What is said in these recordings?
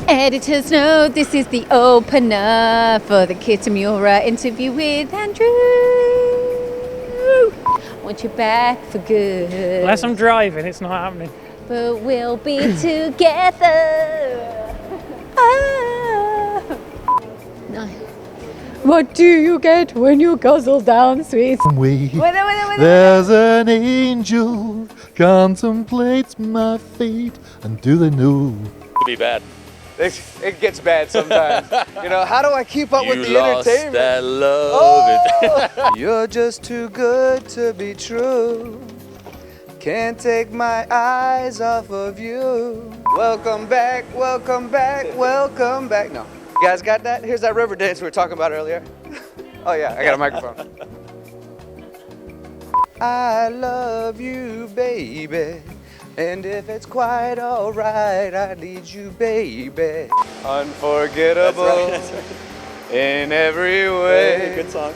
Editors know this is the opener for the Kitamura interview with Andrew. Want you back for good. Unless I'm driving, it's not happening. But we'll be together. Ah. No. What do you get when you guzzle down sweet? There's an angel contemplates my fate, and do they know? Could be bad. It gets bad sometimes. You know, how do I keep up with the lost entertainment? that love. Oh! You're just too good to be true. Can't take my eyes off of you. Welcome back, welcome back, welcome back. No. You guys got that? Here's that river dance we were talking about earlier. Oh yeah, I got a microphone. I love you, baby. And if it's quite alright, I need you, baby. Unforgettable. That's right. In every way. Hey, good song.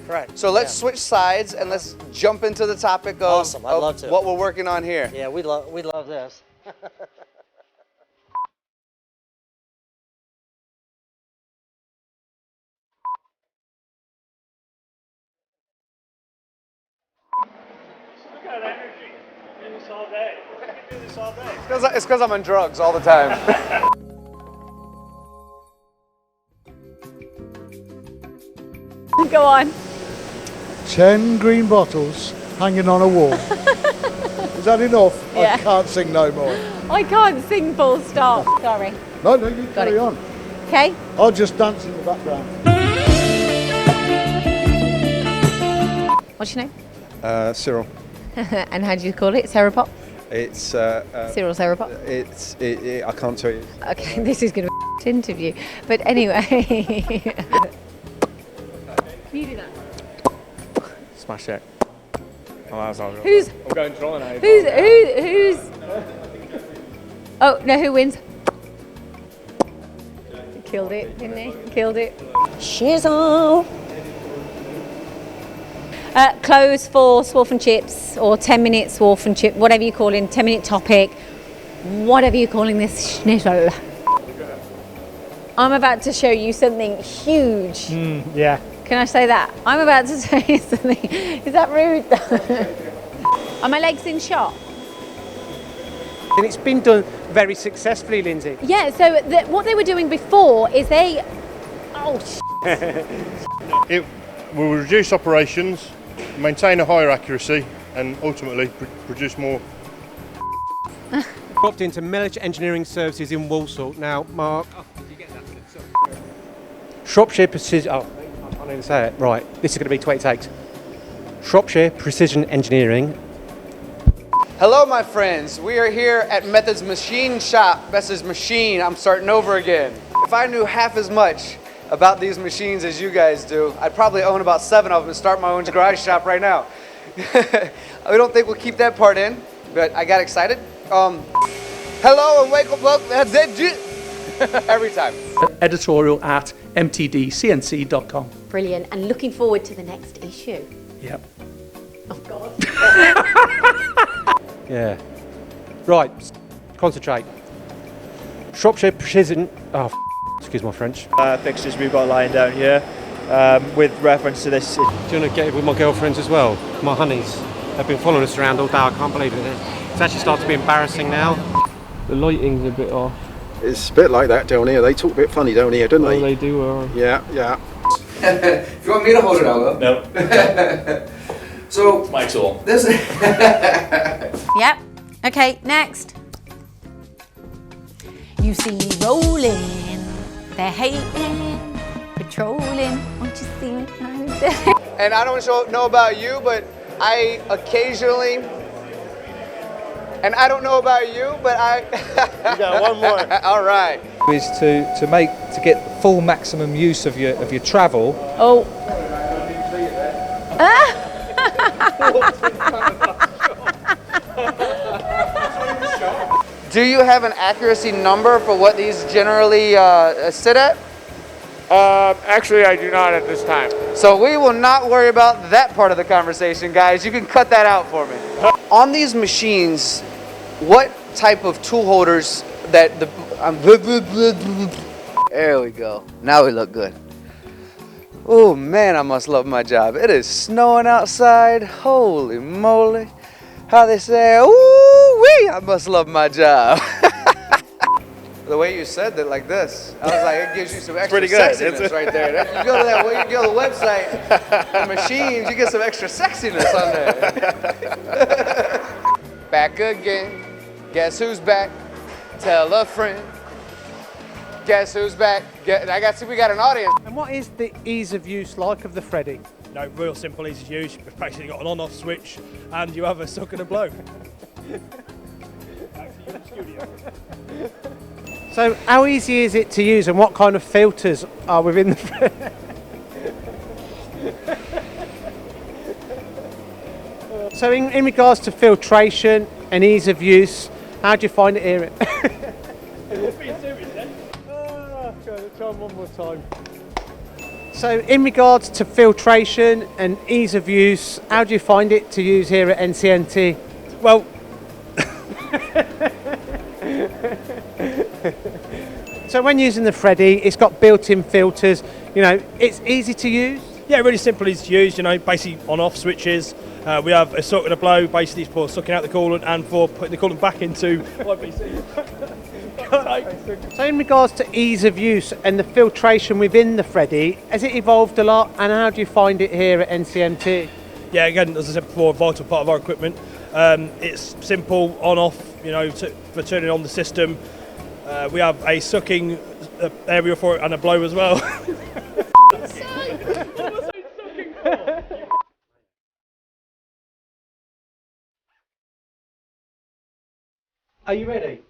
Right. So let's switch sides and let's jump into the topic of, awesome. I'd love to. What we're working on here. Yeah, we love this. Look at that energy. Do this all day. We can do this all day. It's because I'm on drugs all the time. Go on. 10 green bottles hanging on a wall. Is that enough? Yeah. I can't sing no more. I can't sing full stop. Sorry. No, you carry on. Okay. I'll just dance in the background. What's your name? Cyril. And how do you call it? Sarah Pop? It's Cyril Sarah Pop? I can't tell you. Okay, this is going to be an interview. But anyway. You do that. Smash it. Who's? I'm going dry now. Who's? Oh, no, who wins? Killed it, didn't he? Killed it. Shizzle. Close for Swarf and Chips, or 10 minutes Swarf and Chip, whatever you're calling, 10-minute topic, whatever you're calling this schnitzel. I'm about to show you something huge. Yeah. Can I say that? I'm about to show you something. Is that rude? Are my legs in shot? And it's been done very successfully, Lindsay. Yeah, so what they were doing before is they... Oh, It will reduce operations, maintain a higher accuracy, and ultimately produce more. Dropped into Military Engineering Services in Walsall. Now, Mark. Oh, did you get that? Shropshire Precision. Oh, I can't even say it. Right, this is going to be 20 takes. Shropshire Precision Engineering. Hello, my friends. We are here at Method's Machine Shop. Method's Machine. I'm starting over again. If I knew half as much about these machines as you guys do, I'd probably own about 7 of them and start my own garage shop right now. I don't think we'll keep that part in, but I got excited. Hello and welcome, that's it. Every time. Editorial at mtdcnc.com. brilliant. And looking forward to the next issue. Yep. Oh, God. Yeah. Right, concentrate. Shropshire Precision. Oh, excuse my French. Fixtures we've got lying down here with reference to this. Do you want to get it with my girlfriends as well? My honeys. They've been following us around all day. I can't believe it. It's actually starting to be embarrassing now. The lighting's a bit off. It's a bit like that down here. They talk a bit funny down here, don't they? They do. Yeah. If you want me to hold it, I will. No. So, It's my tool. this Yep. Okay, next. You see me rolling. They're hating, patrolling. Won't you see me? And I don't know about you, but I occasionally, and I don't know about you, but I... You got one more. All right. Is to get full maximum use of your travel. Oh. Do you have an accuracy number for what these generally sit at? Actually, I do not at this time. So we will not worry about that part of the conversation, guys. You can cut that out for me. On these machines, what type of tool holders that the... there we go. Now we look good. Oh man, I must love my job. It is snowing outside. Holy moly. How they say, ooh-wee, I must love my job. The way you said that like this, I was like, it gives you some extra sexiness right there. You go to that, you go to the website, the machines, you get some extra sexiness on there. Back again. Guess who's back? Tell a friend. Guess who's back? We got an audience. And what is the ease of use like of the Freddy? No, real simple, easy to use. You've basically got an on-off switch and you have a suck and a blow. So how easy is it to use and what kind of filters are within the Freddy? So in regards to filtration and ease of use, how do you find it here? Try one more time. So in regards to filtration and ease of use, how do you find it to use here at NCNT? Well, so when using the Freddy, it's got built-in filters, you know, it's easy to use? yeah, really simple, easy to use, you know, basically on-off switches. We have a suck and a blow, basically for sucking out the coolant and for putting the coolant back into YPC. So in regards to ease of use and the filtration within the Freddy, has it evolved a lot and how do you find it here at NCMT? Yeah, again, as I said before, a vital part of our equipment. It's simple, on-off, you know, for turning on the system. We have a sucking area for it and a blow as well. Are you ready?